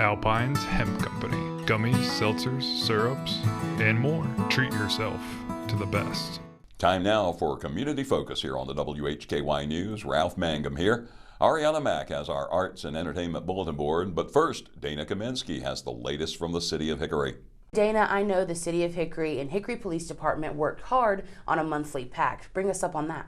Alpine's Hemp Company. Gummies, seltzers, syrups, and more. Treat yourself to the best. Time now for Community Focus here on the WHKY News. Ralph Mangum here. Arianna Mack has our Arts and Entertainment Bulletin Board. But first, Dana Kaminske has the latest from the city of Hickory. Dana, I know the City of Hickory and Hickory Police Department worked hard on a monthly pact. Bring us up on that.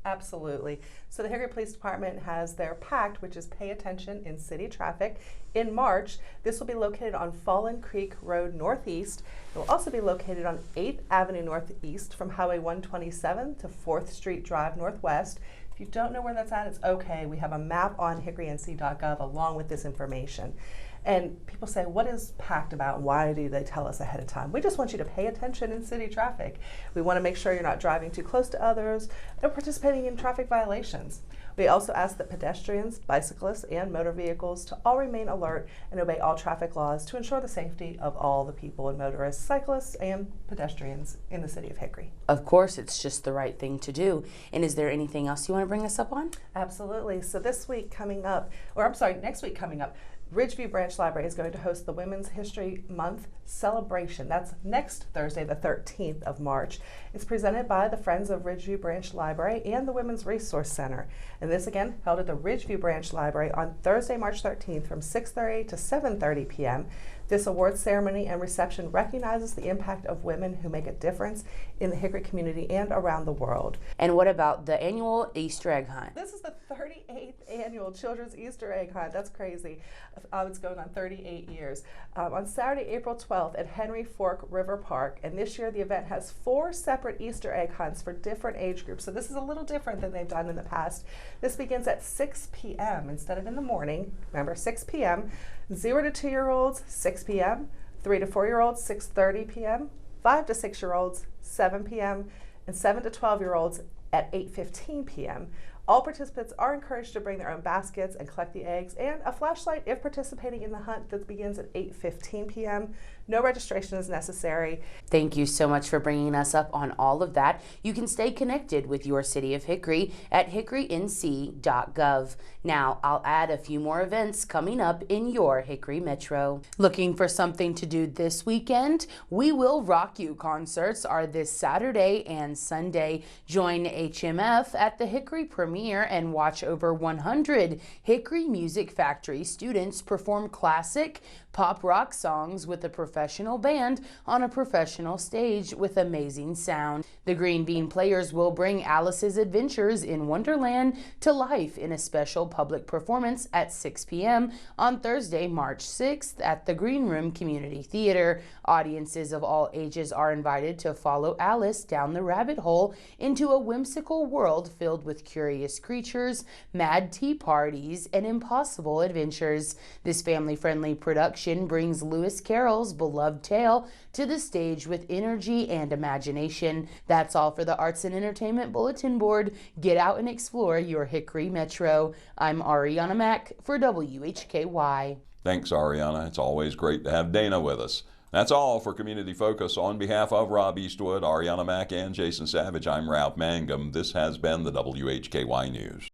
Absolutely. So the Hickory Police Department has their pact, which is Pay Attention in City Traffic. In March, this will be located on Fallen Creek Road Northeast. It will also be located on 8th Avenue Northeast from Highway 127 to 4th Street Drive Northwest. If you don't know where that's at, it's okay. We have a map on hickorync.gov along with this information. And people say, what is PACT about? Why do they tell us ahead of time? We just want you to pay attention in city traffic. We want to make sure you're not driving too close to others or participating in traffic violations. We also ask that pedestrians, bicyclists, and motor vehicles to all remain alert and obey all traffic laws to ensure the safety of all the people and motorists, cyclists, and pedestrians in the city of Hickory. Of course, it's just the right thing to do. And is there anything else you want to bring us up on? Absolutely. So next week coming up, Ridgeview Branch Library is going to host the Women's History Month celebration. That's next Thursday, the 13th of March. It's presented by the Friends of Ridgeview Branch Library and the Women's Resource Center. And this again held at the Ridgeview Branch Library on Thursday, March 13th from 6:30 to 7:30 p.m. This awards ceremony and reception recognizes the impact of women who make a difference in the Hickory community and around the world. And what about the annual Easter egg hunt? This is the 38th annual Children's Easter egg hunt. That's crazy. It's going on 38 years. On Saturday, April 12th at Henry Fork River Park. And this year the event has 4 separate Easter egg hunts for different age groups. So this is a little different than they've done in the past. This begins at 6 p.m. instead of in the morning. Remember, 6 p.m. 0 to 2-year-olds, 6 p.m., 3 to 4-year-olds, 6:30 p.m., 5 to 6-year-olds, 7 p.m., and 7 to 12-year-olds at 8:15 p.m. All participants are encouraged to bring their own baskets and collect the eggs and a flashlight if participating in the hunt that begins at 8:15 p.m. No registration is necessary. Thank you so much for bringing us up on all of that. You can stay connected with your City of Hickory at hickorync.gov. Now, I'll add a few more events coming up in your Hickory Metro. Looking for something to do this weekend? We Will Rock You concerts are this Saturday and Sunday. Join HMF at the Hickory Premiere and watch over 100 Hickory Music Factory students perform classic pop rock songs with a professional band on a professional stage with amazing sound. The Green Bean Players will bring Alice's Adventures in Wonderland to life in a special public performance at 6 p.m. on Thursday, March 6th at the Green Room Community Theater. Audiences of all ages are invited to follow Alice down the rabbit hole into a whimsical world filled with curious creatures, mad tea parties, and impossible adventures. This family-friendly production brings Lewis Carroll's beloved tale to the stage with energy and imagination. That's all for the Arts and Entertainment Bulletin Board. Get out and explore your Hickory Metro. I'm Arianna Mack for WHKY. Thanks, Arianna. It's always great to have Dana with us. That's all for Community Focus. On behalf of Rob Eastwood, Arianna Mack, and Jason Savage, I'm Ralph Mangum. This has been the WHKY News.